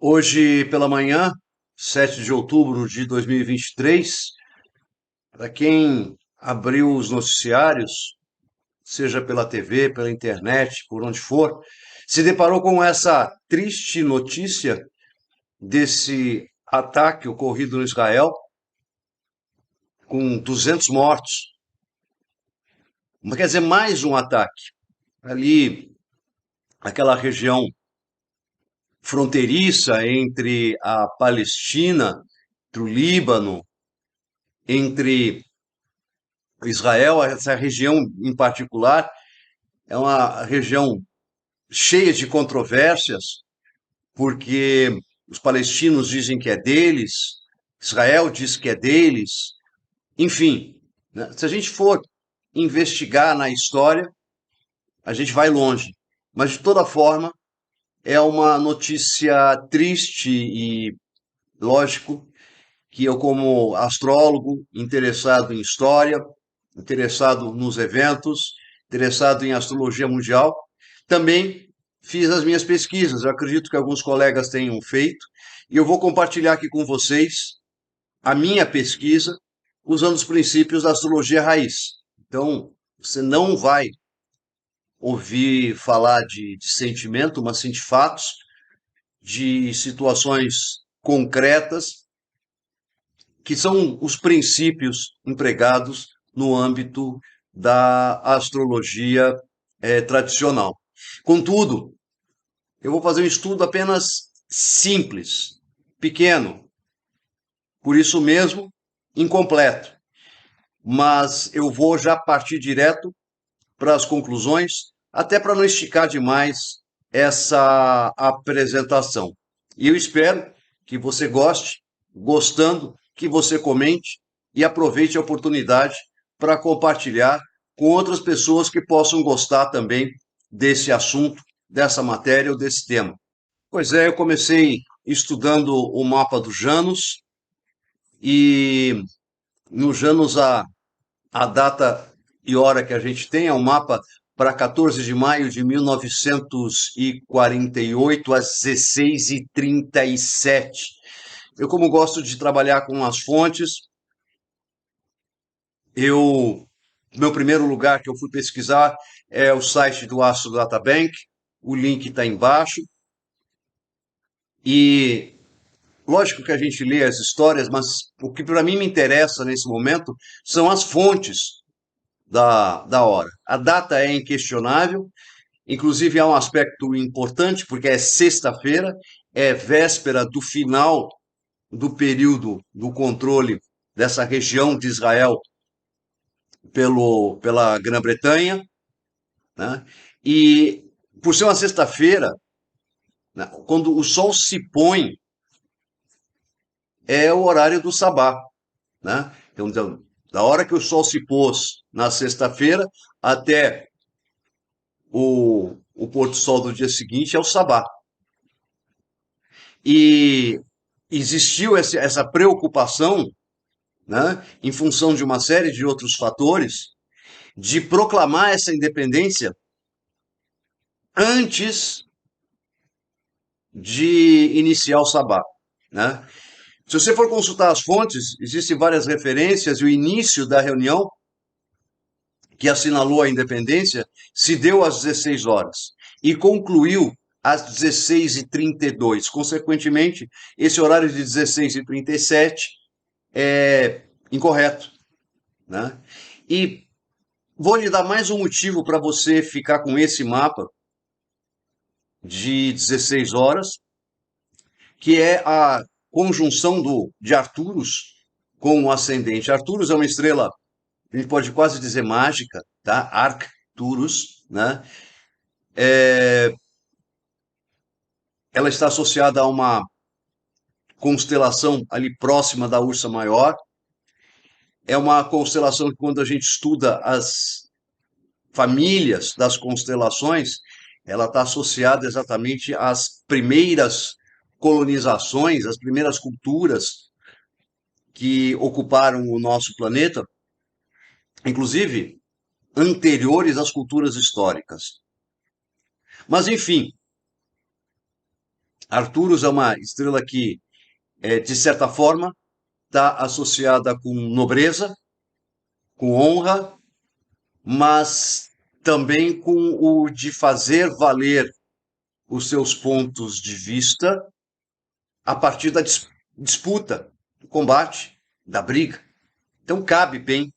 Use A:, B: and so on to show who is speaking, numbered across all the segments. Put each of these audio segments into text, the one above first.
A: Hoje pela manhã, 7 de outubro de 2023, para quem abriu os noticiários, seja pela TV, pela internet, por onde for, se deparou com essa triste notícia desse ataque ocorrido no Israel, com 200 mortos. Mas quer dizer, mais um ataque. Ali, aquela região fronteiriça entre a Palestina, entre o Líbano, entre Israel, essa região em particular, é uma região cheia de controvérsias, porque os palestinos dizem que é deles, Israel diz que é deles, enfim, né? Se a gente for investigar na história, a gente vai longe. Mas, de toda forma, é uma notícia triste e, lógico, que eu, como astrólogo, interessado em história, interessado nos eventos, interessado em astrologia mundial, também fiz as minhas pesquisas. Eu acredito que alguns colegas tenham feito, e eu vou compartilhar aqui com vocês a minha pesquisa usando os princípios da astrologia raiz. Então, você não vai ouvir falar de sentimento, mas sim de fatos, de situações concretas, que são os princípios empregados no âmbito da astrologia tradicional. Contudo, eu vou fazer um estudo apenas simples, pequeno, por isso mesmo, incompleto. Mas eu vou já partir direto para as conclusões, até para não esticar demais essa apresentação. E eu espero que você goste, gostando, que você comente e aproveite a oportunidade para compartilhar com outras pessoas que possam gostar também desse assunto, dessa matéria ou desse tema. Pois é, eu comecei estudando o mapa do Janus e no Janus a data e hora que a gente tem é um mapa para 14 de maio de 1948 às 16h37. Eu, como gosto de trabalhar com as fontes, meu primeiro lugar que eu fui pesquisar é o site do Astro Data Bank, o link está embaixo. E lógico que a gente lê as histórias, mas o que para mim me interessa nesse momento são as fontes da hora. A data é inquestionável, inclusive há um aspecto importante, porque é sexta-feira, é véspera do final do período do controle dessa região de Israel pela Grã-Bretanha, né? E por ser uma sexta-feira, né, quando o sol se põe, é o horário do sabá, né? Então, da hora que o sol se pôs na sexta-feira até o pôr do sol do dia seguinte é o sabá. E existiu essa preocupação, né, em função de uma série de outros fatores, de proclamar essa independência antes de iniciar o sabá, né? Se você for consultar as fontes, existem várias referências e o início da reunião que assinalou a independência se deu às 16 horas e concluiu às 16h32. Consequentemente, esse horário de 16h37 é incorreto, né? E vou lhe dar mais um motivo para você ficar com esse mapa de 16 horas, que é a conjunção de Arcturus com o ascendente. Arcturus é uma estrela, a gente pode quase dizer mágica, tá? Arcturus, né? Ela está associada a uma constelação ali próxima da Ursa Maior. É uma constelação que, quando a gente estuda as famílias das constelações, ela está associada exatamente às primeiras colonizações, às primeiras culturas que ocuparam o nosso planeta, inclusive anteriores às culturas históricas. Mas, enfim, Arcturus é uma estrela que, de certa forma, está associada com nobreza, com honra, mas também com o de fazer valer os seus pontos de vista a partir da disputa, do combate, da briga. Então cabe bem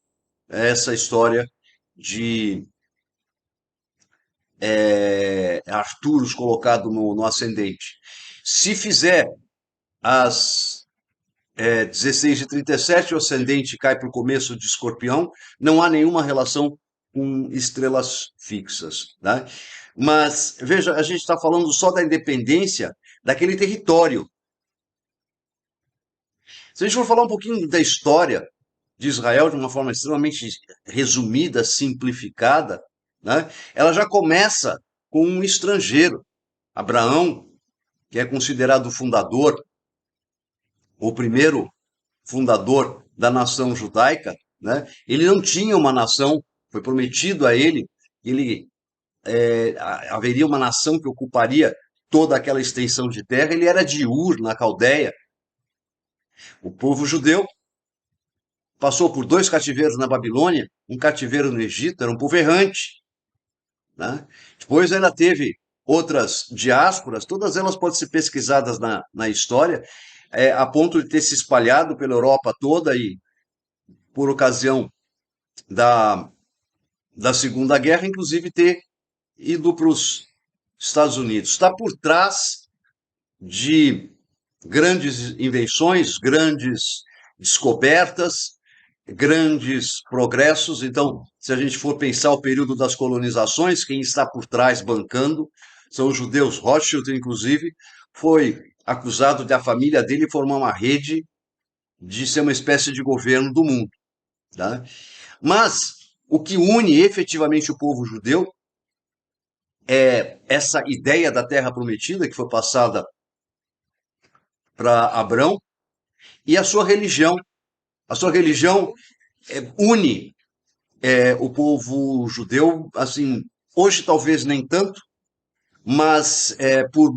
A: essa história de Arcturus colocado no ascendente. Se fizer as 16h37, o ascendente cai para o começo de Escorpião, não há nenhuma relação com estrelas fixas. Né? Mas, veja, a gente está falando só da independência daquele território. Se a gente for falar um pouquinho da história de Israel de uma forma extremamente resumida, simplificada, né? Ela já começa com um estrangeiro, Abraão, que é considerado o fundador, o primeiro fundador da nação judaica, né? Ele não tinha uma nação, foi prometido a ele que haveria uma nação que ocuparia toda aquela extensão de terra. Ele era de Ur, na Caldeia. O povo judeu passou por 2 cativeiros na Babilônia, um cativeiro no Egito, era um povo errante. Né? Depois ela teve outras diásporas, todas elas podem ser pesquisadas na história, a ponto de ter se espalhado pela Europa toda e, por ocasião da, da Segunda Guerra, inclusive ter ido para os Estados Unidos. Está por trás de grandes invenções, grandes descobertas, grandes progressos. Então, se a gente for pensar o período das colonizações, quem está por trás bancando são os judeus. Rothschild, inclusive, foi acusado de a família dele formar uma rede de ser uma espécie de governo do mundo. Tá? Mas o que une efetivamente o povo judeu é essa ideia da terra prometida que foi passada para Abrão e a sua religião. A sua religião une o povo judeu, assim, hoje talvez nem tanto, mas por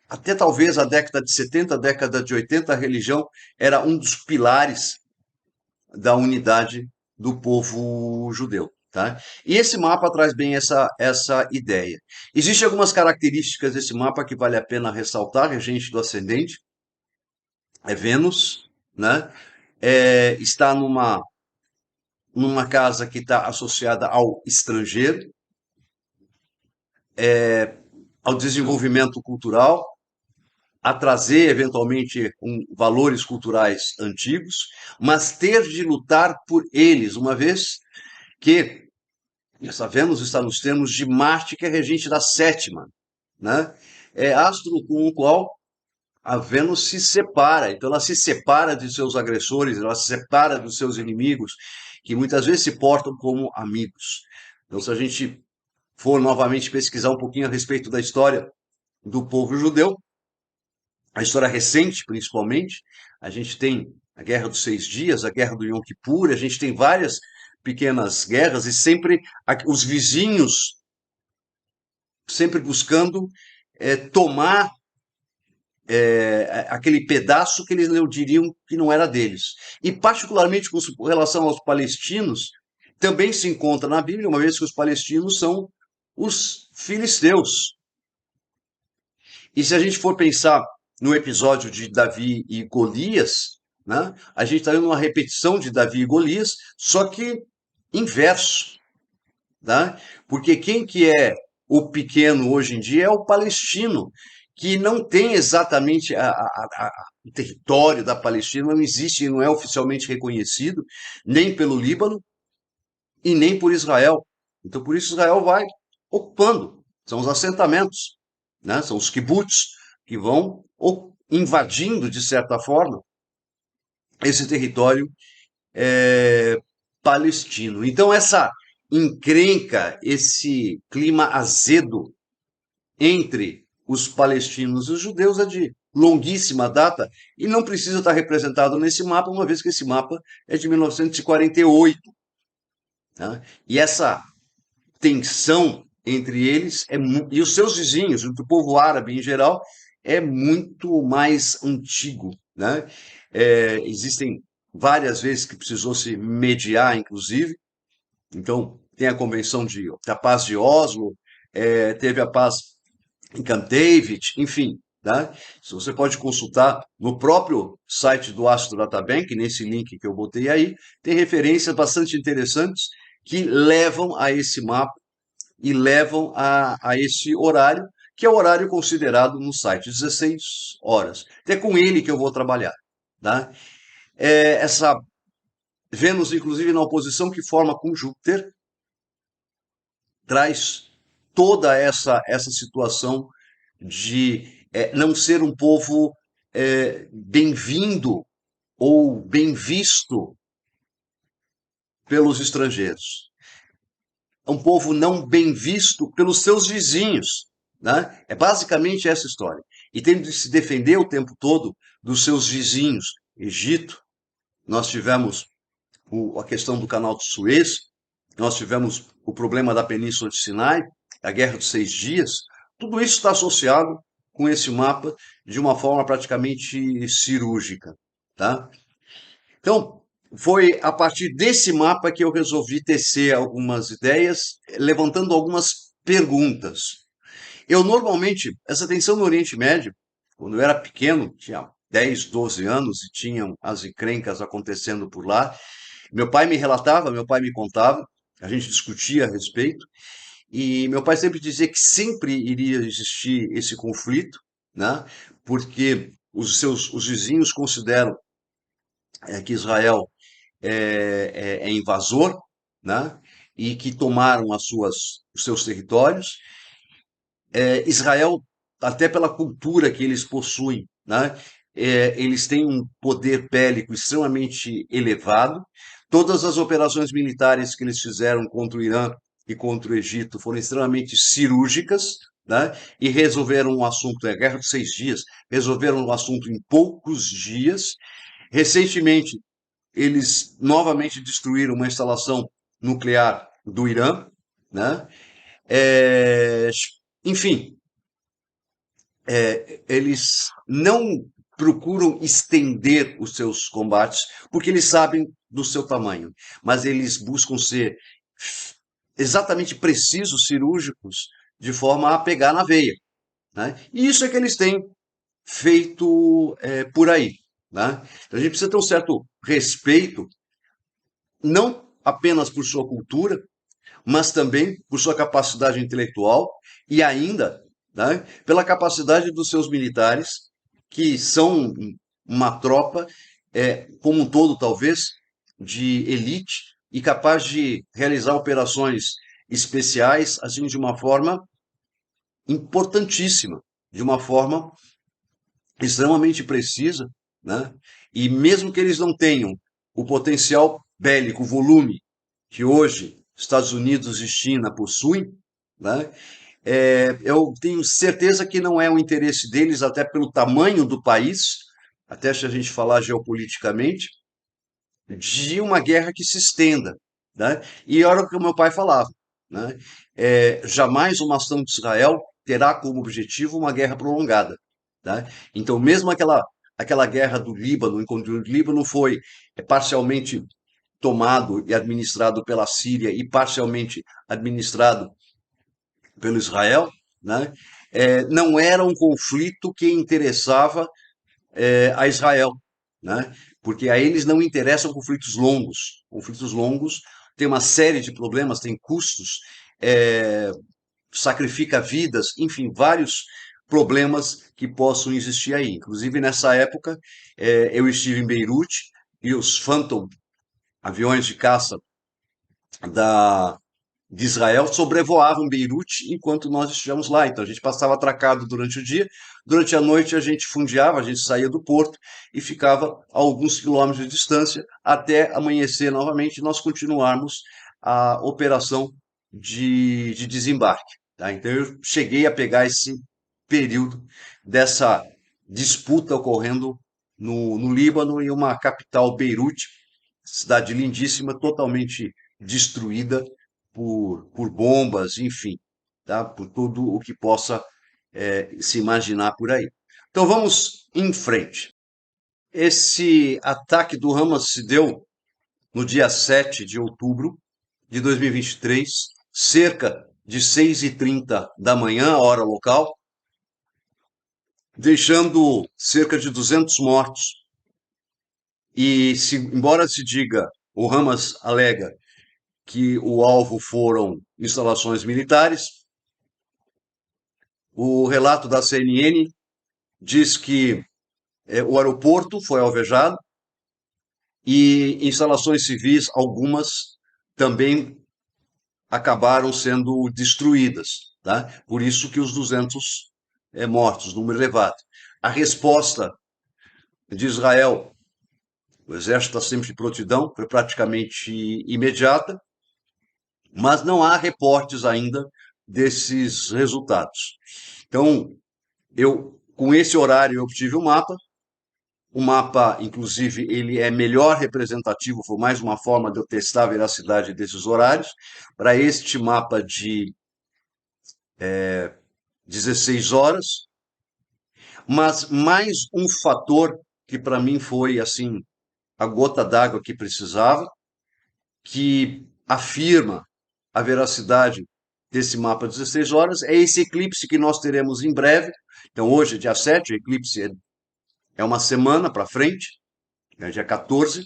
A: até talvez a década de 70, a década de 80, a religião era um dos pilares da unidade do povo judeu. Tá? E esse mapa traz bem essa ideia. Existem algumas características desse mapa que vale a pena ressaltar. Regente do ascendente é Vênus, né? Está numa casa que está associada ao estrangeiro, ao desenvolvimento cultural, a trazer eventualmente valores culturais antigos, mas ter de lutar por eles, uma vez que essa Vênus está nos termos de Marte, que é regente da sétima, né? É astro com o qual a Vênus se separa, então ela se separa de seus agressores, ela se separa dos seus inimigos, que muitas vezes se portam como amigos. Então, se a gente for novamente pesquisar um pouquinho a respeito da história do povo judeu, a história recente principalmente, a gente tem a Guerra dos 6 Dias, a Guerra do Yom Kippur, a gente tem várias pequenas guerras e sempre os vizinhos sempre buscando tomar aquele pedaço que eles diriam que não era deles. E particularmente com relação aos palestinos, também se encontra na Bíblia, uma vez que os palestinos são os filisteus. E se a gente for pensar no episódio de Davi e Golias, né, a gente está vendo uma repetição de Davi e Golias, só que inverso. Tá? Porque quem que é o pequeno hoje em dia é o palestino, que não tem exatamente o território da Palestina, não existe, não é oficialmente reconhecido, nem pelo Líbano e nem por Israel. Então, por isso, Israel vai ocupando. São os assentamentos, né? São os kibbutz que vão invadindo, de certa forma, esse território palestino. Então, essa encrenca, esse clima azedo entre os palestinos e os judeus é de longuíssima data e não precisa estar representado nesse mapa, uma vez que esse mapa é de 1948. Né? E essa tensão entre eles e os seus vizinhos, o povo árabe em geral, é muito mais antigo, né? Existem várias vezes que precisou se mediar, inclusive. Então, tem a da Paz de Oslo, teve a paz em Camp David, enfim, tá? Se você pode consultar no próprio site do Astro Databank, nesse link que eu botei aí, tem referências bastante interessantes que levam a esse mapa e levam a esse horário, que é o horário considerado no site, 16 horas. É com ele que eu vou trabalhar, tá? Essa Vênus, inclusive, na oposição que forma com Júpiter, traz toda essa situação de não ser um povo bem-vindo ou bem visto pelos estrangeiros. É um povo não bem visto pelos seus vizinhos, né? É basicamente essa história. E tem de se defender o tempo todo dos seus vizinhos. Egito, nós tivemos a questão do canal de Suez, nós tivemos o problema da Península de Sinai, a Guerra dos 6 Dias. Tudo isso está associado com esse mapa de uma forma praticamente cirúrgica, tá? Então, foi a partir desse mapa que eu resolvi tecer algumas ideias, levantando algumas perguntas. Eu normalmente, essa tensão no Oriente Médio, quando eu era pequeno, tinha 10, 12 anos e tinham as encrencas acontecendo por lá, meu pai me relatava, meu pai me contava, a gente discutia a respeito, e meu pai sempre dizia que sempre iria existir esse conflito, né? Porque os vizinhos consideram que Israel é invasor, né? E que tomaram os seus territórios. Israel, até pela cultura que eles possuem, né? Eles têm um poder bélico extremamente elevado. Todas as operações militares que eles fizeram contra o Irã e contra o Egito foram extremamente cirúrgicas, né? E resolveram o assunto, a Guerra dos 6 Dias, resolveram o assunto em poucos dias. Recentemente, eles novamente destruíram uma instalação nuclear do Irã, né? É, enfim, eles não procuram estender os seus combates porque eles sabem do seu tamanho, mas eles buscam ser exatamente precisos, cirúrgicos, de forma a pegar na veia, né? E isso é que eles têm feito por aí, né? Então a gente precisa ter um certo respeito, não apenas por sua cultura, mas também por sua capacidade intelectual e ainda, né, pela capacidade dos seus militares, que são uma tropa, como um todo, talvez, de elite e capaz de realizar operações especiais assim de uma forma importantíssima, de uma forma extremamente precisa, né? E mesmo que eles não tenham o potencial bélico, o volume que hoje Estados Unidos e China possuem, né? Eu tenho certeza que não é o interesse deles, até pelo tamanho do país, até se a gente falar geopoliticamente, de uma guerra que se estenda, né? E era o que o meu pai falava, né? Jamais uma ação de Israel terá como objetivo uma guerra prolongada, tá? Então, mesmo aquela guerra do Líbano, enquanto o Líbano foi parcialmente tomado e administrado pela Síria e parcialmente administrado pelo Israel, né? Não era um conflito que interessava a Israel, né? Porque a eles não interessam conflitos longos. Conflitos longos têm uma série de problemas, têm custos, é, sacrifica vidas, enfim, vários problemas que possam existir aí. Inclusive, nessa época, eu estive em Beirute e os Phantom, aviões de caça da, de Israel, sobrevoavam Beirute enquanto nós estivemos lá. Então, a gente passava atracado durante o dia, durante a noite a gente fundeava, a gente saía do porto e ficava a alguns quilômetros de distância até amanhecer novamente e nós continuarmos a operação de desembarque. Tá? Então, eu cheguei a pegar esse período dessa disputa ocorrendo no Líbano e uma capital, Beirute, cidade lindíssima, totalmente destruída por bombas, enfim, tá? Por tudo o que possa se imaginar por aí. Então vamos em frente. Esse ataque do Hamas se deu no dia 7 de outubro de 2023, cerca de 6h30 da manhã, hora local, deixando cerca de 200 mortos. E, embora se diga, o Hamas alega que o alvo foram instalações militares, o relato da CNN diz que o aeroporto foi alvejado e instalações civis, algumas, também acabaram sendo destruídas. Tá? Por isso que os 200 mortos, número elevado. A resposta de Israel, o exército está sempre de prontidão, foi praticamente imediata, mas não há reportes ainda desses resultados. Então, com esse horário, eu obtive o mapa. O mapa, inclusive, ele é melhor representativo, foi mais uma forma de eu testar a veracidade desses horários. Para este mapa de 16 horas, mas mais um fator que para mim foi assim a gota d'água que precisava, que afirma a veracidade desse mapa de 16 horas, é esse eclipse que nós teremos em breve. Então hoje, dia 7, o eclipse é uma semana para frente, é dia 14.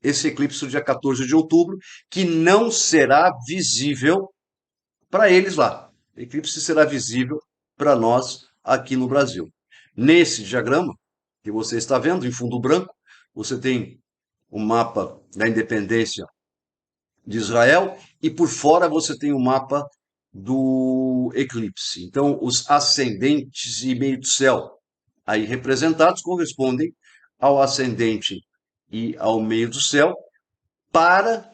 A: Esse eclipse do dia 14 de outubro, que não será visível para eles lá. O eclipse será visível para nós aqui no Brasil. Nesse diagrama que você está vendo, em fundo branco, você tem o mapa da independência de Israel e por fora você tem o mapa do eclipse. Então, os ascendentes e meio do céu aí representados correspondem ao ascendente e ao meio do céu para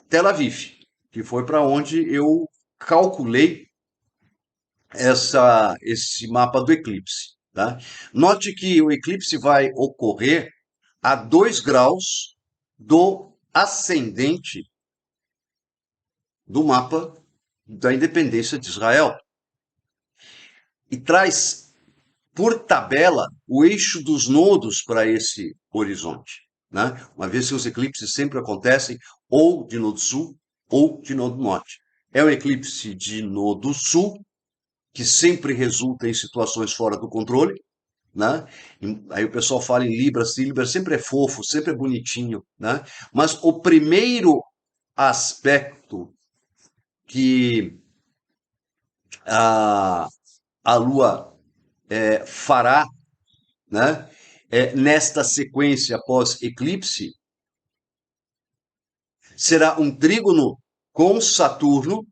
A: Tel Aviv, que foi para onde eu calculei esse mapa do eclipse. Tá? Note que o eclipse vai ocorrer a 2 graus do ascendente do mapa da independência de Israel. E traz, por tabela, o eixo dos nodos para esse horizonte. Né? Uma vez que os eclipses sempre acontecem ou de nodo sul ou de nodo norte. É um eclipse de nodo sul, que sempre resulta em situações fora do controle, né? Aí o pessoal fala em Libras, Libras sempre é fofo, sempre é bonitinho, né? Mas o primeiro aspecto que a, a Lua fará, né? Nesta sequência pós-eclipse, será um trígono com Saturno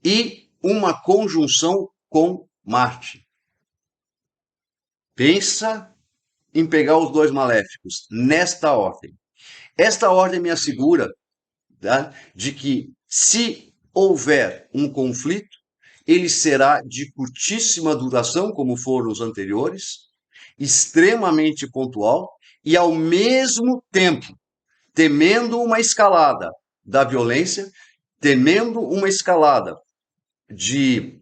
A: e uma conjunção com Marte. Pensa em pegar os dois maléficos nesta ordem. Esta ordem me assegura, tá, de que se houver um conflito, ele será de curtíssima duração, como foram os anteriores, extremamente pontual e, ao mesmo tempo, temendo uma escalada da violência, temendo uma escalada de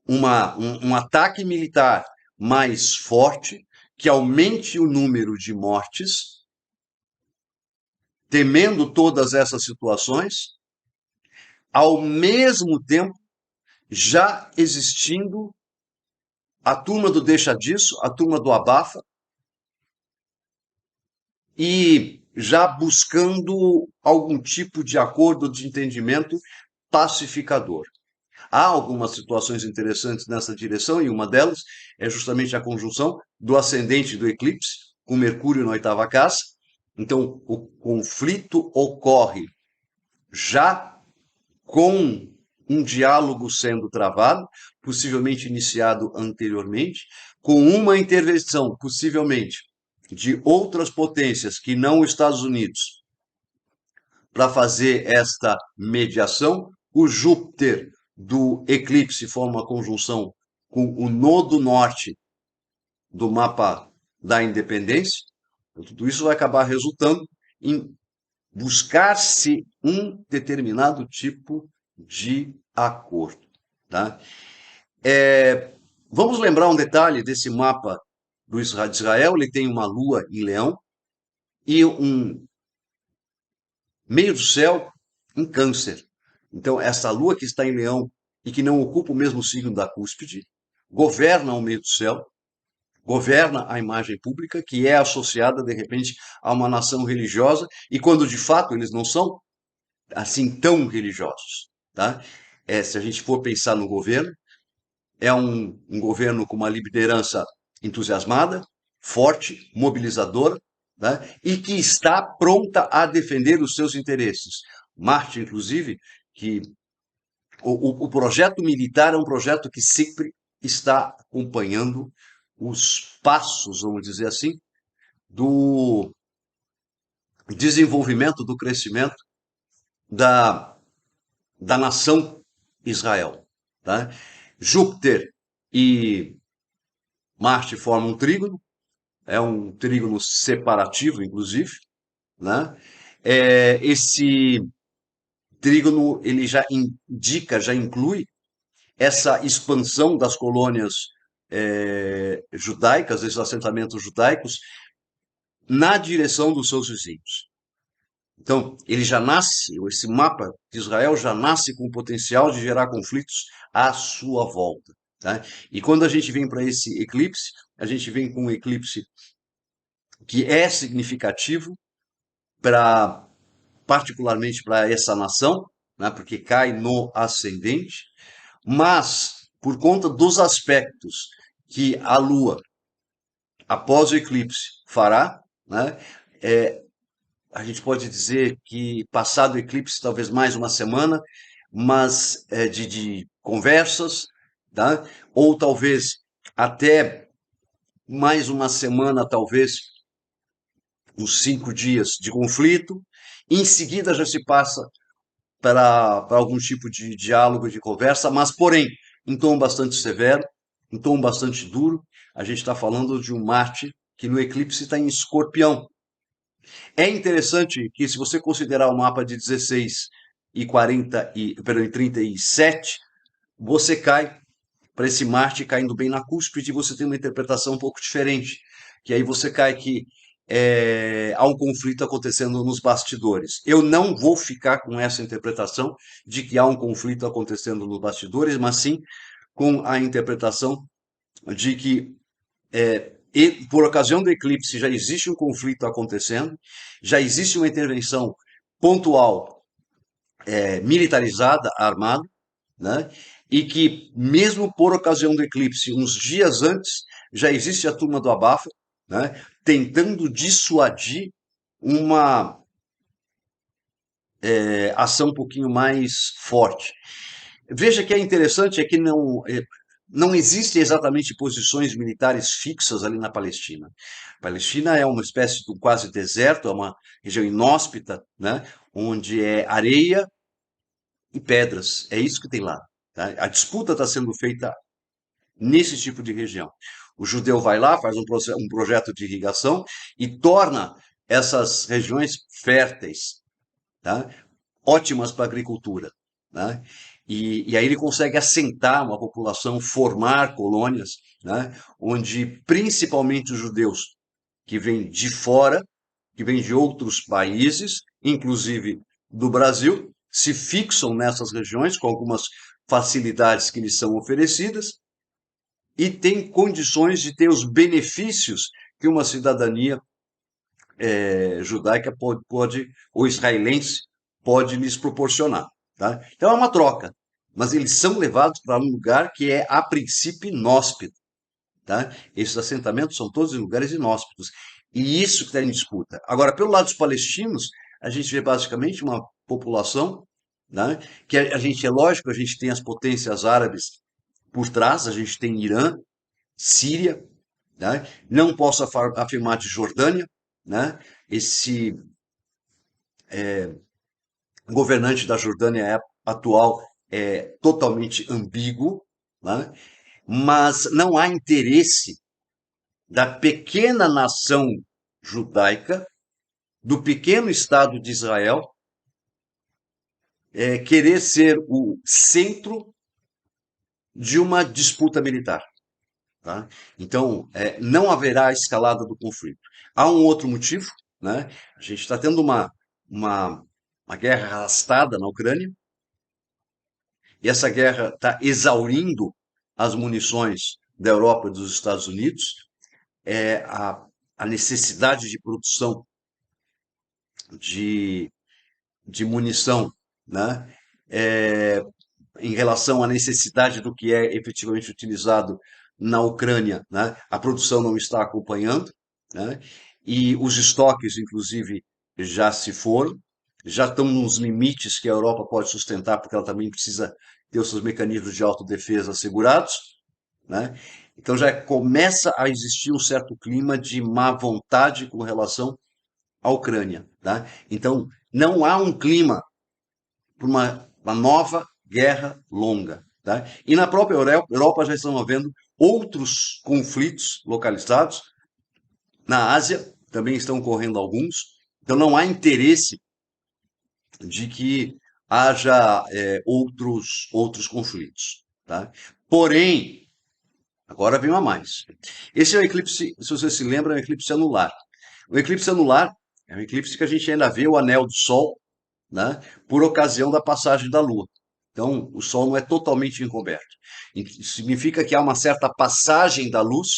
A: um ataque militar mais forte, que aumente o número de mortes, temendo todas essas situações, ao mesmo tempo já existindo a turma do deixa disso, a turma do abafa, e já buscando algum tipo de acordo de entendimento pacificador. Há algumas situações interessantes nessa direção, e uma delas é justamente a conjunção do ascendente do eclipse com Mercúrio na oitava casa. Então, o conflito ocorre já com um diálogo sendo travado, possivelmente iniciado anteriormente, com uma intervenção, possivelmente, de outras potências que não os Estados Unidos, para fazer esta mediação. O Júpiter do eclipse forma uma conjunção com o nodo norte do mapa da independência. Tudo isso vai acabar resultando em buscar-se um determinado tipo de acordo. Tá? Vamos lembrar um detalhe desse mapa de Israel, ele tem uma lua em Leão e um meio do céu em Câncer. Então, essa lua que está em Leão e que não ocupa o mesmo signo da cúspide, governa o meio do céu, governa a imagem pública, que é associada, de repente, a uma nação religiosa, e quando de fato eles não são assim tão religiosos. Tá? Se a gente for pensar no governo, é um governo com uma liderança entusiasmada, forte, mobilizadora, né? E que está pronta a defender os seus interesses. Marte, inclusive, que o projeto militar é um projeto que sempre está acompanhando os passos, vamos dizer assim, do desenvolvimento, do crescimento da, da nação Israel. Tá? Júpiter e Marte formam um trígono, é um trígono separativo, inclusive, né? Esse trígono ele já indica, já inclui essa expansão das colônias judaicas, esses assentamentos judaicos, na direção dos seus vizinhos. Então, ele já nasce, esse mapa de Israel já nasce com o potencial de gerar conflitos à sua volta. Tá? E quando a gente vem para esse eclipse, a gente vem com um eclipse que é significativo para, particularmente para essa nação, né, porque cai no ascendente, mas por conta dos aspectos que a Lua, após o eclipse, fará, né, é, a gente pode dizer que passado o eclipse, talvez mais uma semana, mas de conversas, tá? Ou talvez até mais uma semana, talvez uns 5 dias de conflito. Em seguida já se passa para algum tipo de diálogo, de conversa, mas porém em tom bastante severo, em tom bastante duro. A gente está falando de um Marte que no eclipse está em Escorpião. É interessante que, se você considerar o mapa de 16 e 40 e, perdão, 37, você cai para esse Marte caindo bem na cúspide, você tem uma interpretação um pouco diferente. Que aí você cai que há um conflito acontecendo nos bastidores. Eu não vou ficar com essa interpretação de que há um conflito acontecendo nos bastidores, mas sim com a interpretação de que por ocasião do eclipse já existe um conflito acontecendo, já existe uma intervenção pontual, militarizada, armada, né? E que mesmo por ocasião do eclipse, uns dias antes, já existe a turma do abafa, né? Tentando dissuadir uma ação um pouquinho mais forte. Veja que é interessante é que não existem exatamente posições militares fixas ali na Palestina. A Palestina é uma espécie de um quase deserto, é uma região inóspita, né? Onde é areia e pedras. É isso que tem lá. Tá? A disputa está sendo feita nesse tipo de região. O judeu vai lá, faz um projeto de irrigação e torna essas regiões férteis, tá? Ótimas para a agricultura. Né? E aí ele consegue assentar uma população, formar colônias, né? Onde principalmente os judeus que vêm de fora, que vêm de outros países, inclusive do Brasil, se fixam nessas regiões com algumas facilidades que lhes são oferecidas e têm condições de ter os benefícios que uma cidadania judaica pode, ou israelense pode lhes proporcionar. Tá? Então é uma troca, mas eles são levados para um lugar que é, a princípio, inóspito. Tá? Esses assentamentos são todos em lugares inóspitos. E isso que está em disputa. Agora, pelo lado dos palestinos, a gente vê basicamente uma população, né, que a gente, é lógico, a gente tem as potências árabes por trás, a gente tem Irã, Síria, né? Não posso afirmar de Jordânia, né? Esse governante da Jordânia atual é totalmente ambíguo, né? Mas não há interesse da pequena nação judaica, do pequeno Estado de Israel, querer ser o centro de uma disputa militar. tá? Então, não haverá escalada do conflito. Há um outro motivo, né? A gente está tendo uma, uma guerra arrastada na Ucrânia, e essa guerra está exaurindo as munições da Europa e dos Estados Unidos, é a necessidade de produção de, de munição, né? É, em relação à necessidade do que é efetivamente utilizado na Ucrânia, né? A produção não está acompanhando, né? E os estoques, inclusive, já se foram, já estão nos limites que a Europa pode sustentar, porque ela também precisa ter os seus mecanismos de autodefesa assegurados, né? Então já começa a existir um certo clima de má vontade com relação à Ucrânia, tá? Então não há um clima para uma nova guerra longa, tá? E na própria Europa já estão havendo outros conflitos localizados. Na Ásia também estão ocorrendo alguns. Então não há interesse de que haja outros conflitos, tá? Porém, agora vem uma mais. Esse é um eclipse, se você se lembra, é um eclipse anular. O eclipse anular é um eclipse que a gente ainda vê o anel do Sol, né, por ocasião da passagem da Lua. Então, o Sol não é totalmente encoberto. Significa que há uma certa passagem da luz.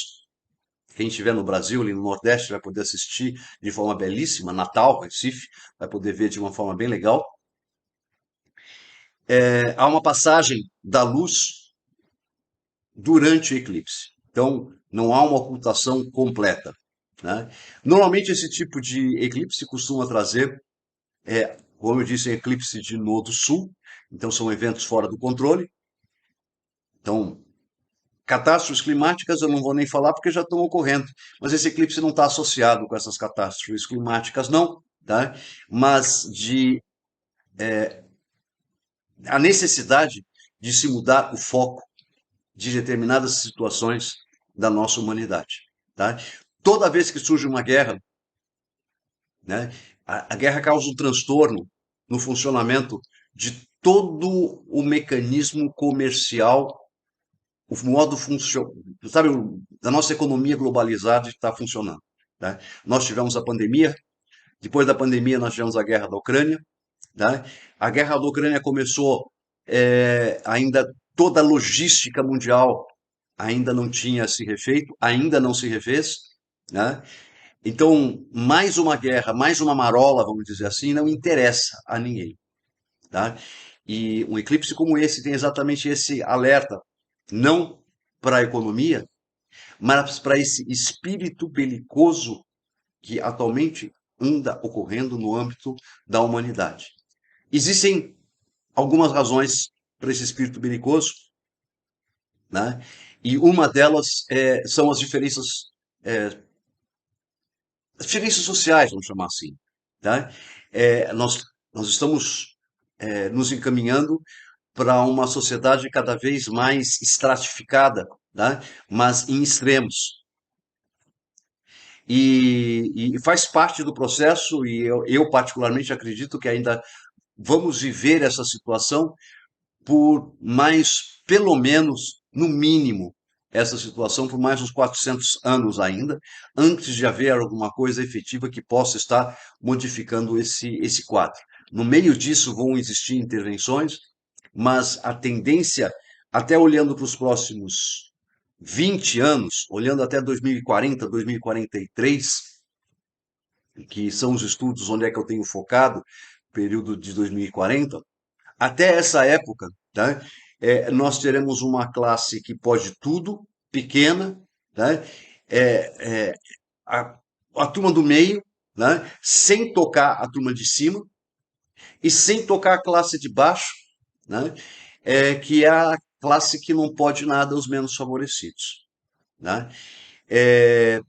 A: Quem estiver no Brasil, ali no Nordeste, vai poder assistir de forma belíssima. Natal, Recife, vai poder ver de uma forma bem legal. Há uma passagem da luz durante o eclipse. Então, não há uma ocultação completa, né? Normalmente, esse tipo de eclipse costuma trazer, como eu disse, eclipse de nodo sul. Então, são eventos fora do controle. Então, catástrofes climáticas eu não vou nem falar porque já estão ocorrendo. Mas esse eclipse não está associado com essas catástrofes climáticas, não, tá? Mas a necessidade de se mudar o foco de determinadas situações da nossa humanidade, tá? Toda vez que surge uma guerra, né, a guerra causa um transtorno no funcionamento de todo o mecanismo comercial, o modo sabe, da nossa economia globalizada está funcionando, né? Nós tivemos a pandemia, depois da pandemia nós tivemos a guerra da Ucrânia, né? A guerra da Ucrânia começou ainda toda a logística mundial ainda não tinha se refeito, ainda não se refez, né? Então, mais uma guerra, mais uma marola, vamos dizer assim, não interessa a ninguém, tá? E um eclipse como esse tem exatamente esse alerta, não para a economia, mas para esse espírito belicoso que atualmente anda ocorrendo no âmbito da humanidade. Existem algumas razões para esse espírito belicoso, né? E uma delas são é, as diferenças sociais, vamos chamar assim, tá? Nós estamos nos encaminhando para uma sociedade cada vez mais estratificada, tá? Mas em extremos. E faz parte do processo, e eu particularmente acredito que ainda vamos viver essa situação por mais, pelo menos, no mínimo, essa situação por mais uns 400 anos ainda, antes de haver alguma coisa efetiva que possa estar modificando esse quadro. No meio disso vão existir intervenções, mas a tendência, até olhando para os próximos 20 anos, olhando até 2040, 2043, que são os estudos onde é que eu tenho focado, período de 2040, até essa época, tá? Nós teremos uma classe que pode tudo, pequena, tá? É, é, a, a turma do meio, né? Sem tocar a turma de cima e sem tocar a classe de baixo, né? Que é a classe que não pode nada aos menos favorecidos, né? É,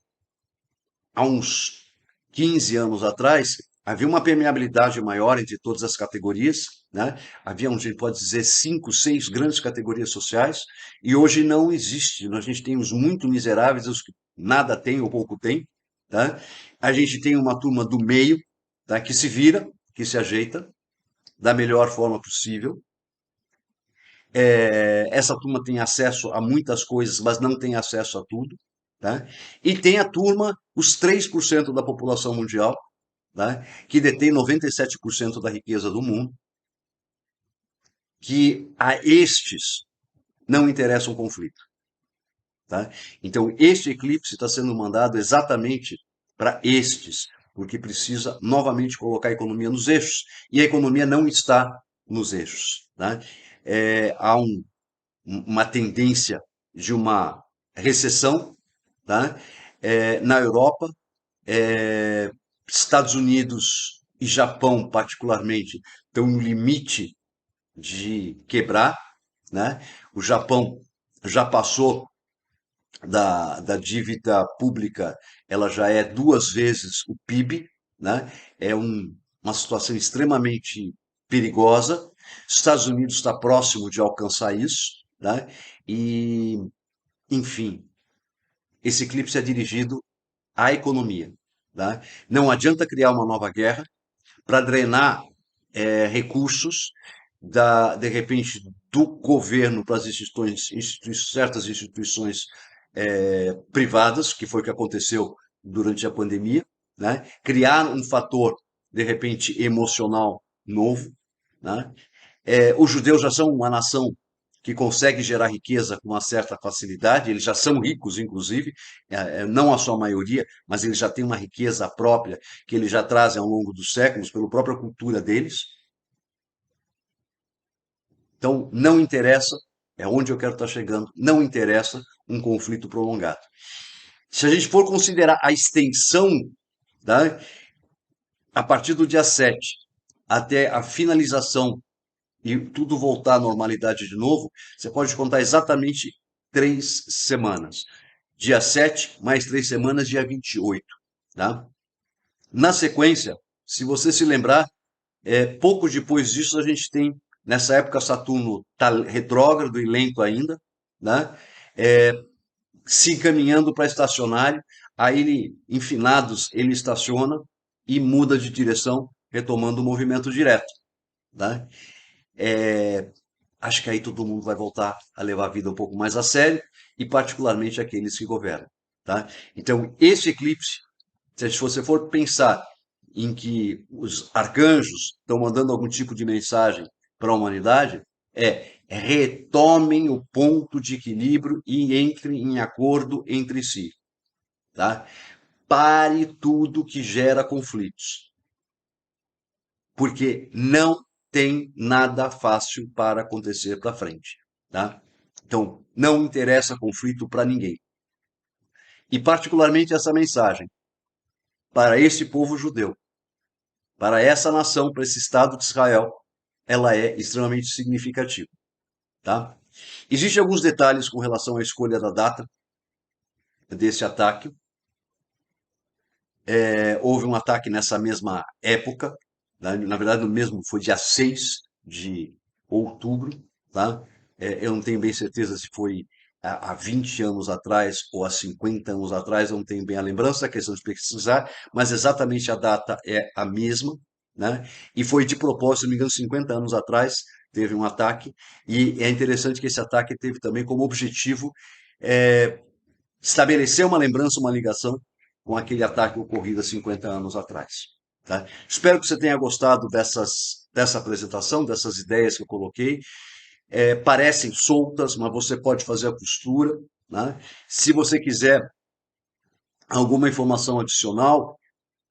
A: há uns 15 anos atrás, havia uma permeabilidade maior entre todas as categorias, né? Havia, a gente pode dizer, 5, 6 grandes categorias sociais, e hoje não existe. A gente tem os muito miseráveis, os que nada têm ou pouco têm, tá? A gente tem uma turma do meio, tá? Que se vira, que se ajeita da melhor forma possível. Essa turma tem acesso a muitas coisas, mas não tem acesso a tudo. Tá? E tem a turma, os 3% da população mundial, tá? Que detém 97% da riqueza do mundo, que a estes não interessa um conflito. Tá? Então, este eclipse está sendo mandado exatamente para estes, porque precisa novamente colocar a economia nos eixos. E a economia não está nos eixos. Tá? Há uma tendência de uma recessão, tá? Na Europa, Estados Unidos e Japão, particularmente, estão no limite de quebrar. Né? O Japão já passou da dívida pública, ela já é 2 vezes o PIB, né? É uma situação extremamente perigosa. Estados Unidos está próximo de alcançar isso, né? E, enfim, esse eclipse é dirigido à economia. Tá? Não adianta criar uma nova guerra para drenar recursos de repente, do governo para as certas instituições privadas, que foi o que aconteceu durante a pandemia, né? Criar um fator, de repente, emocional novo. Né? Os judeus já são uma nação que consegue gerar riqueza com uma certa facilidade, eles já são ricos, inclusive, não a sua maioria, mas eles já têm uma riqueza própria que eles já trazem ao longo dos séculos, pela própria cultura deles. Então, não interessa, é onde eu quero estar chegando, não interessa um conflito prolongado. Se a gente for considerar a extensão, tá, a partir do dia 7 até a finalização e tudo voltar à normalidade de novo, você pode contar exatamente 3 semanas. Dia 7 mais 3 semanas, dia 28. Tá? Na sequência, se você se lembrar, pouco depois disso a gente tem, nessa época Saturno está retrógrado e lento ainda, né? É, se encaminhando para estacionário, aí ele, em finados, ele estaciona e muda de direção, retomando o movimento direto. Tá? Acho que aí todo mundo vai voltar a levar a vida um pouco mais a sério, e particularmente aqueles que governam. Tá? Então, esse eclipse, se você for pensar em que os arcanjos estão mandando algum tipo de mensagem para a humanidade, retomem o ponto de equilíbrio e entrem em acordo entre si. Tá? Pare tudo que gera conflitos, porque não tem nada fácil para acontecer para frente. Tá? Então, não interessa conflito para ninguém. E particularmente essa mensagem para esse povo judeu, para essa nação, para esse Estado de Israel, ela é extremamente significativa. Tá? Existem alguns detalhes com relação à escolha da data desse ataque. Houve um ataque nessa mesma época, né? Na verdade, o mesmo foi dia 6 de outubro. Tá? Eu não tenho bem certeza se foi há 20 anos atrás ou há 50 anos atrás, eu não tenho bem a lembrança, é questão de pesquisar, mas exatamente a data é a mesma. Né? E foi de propósito, se não me engano, 50 anos atrás, teve um ataque, e é interessante que esse ataque teve também como objetivo é, estabelecer uma lembrança, uma ligação com aquele ataque ocorrido há 50 anos atrás. Tá? Espero que você tenha gostado dessa apresentação, dessas ideias que eu coloquei. Parecem soltas, mas você pode fazer a costura. Né? Se você quiser alguma informação adicional,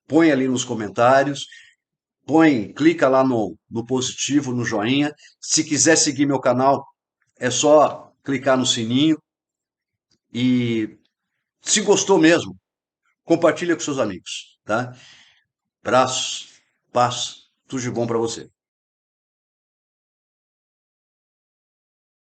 A: põe ali nos comentários, clica lá no positivo, no joinha. Se quiser seguir meu canal, é só clicar no sininho. E se gostou mesmo, compartilha com seus amigos, tá? Abraços, paz, tudo de bom para você.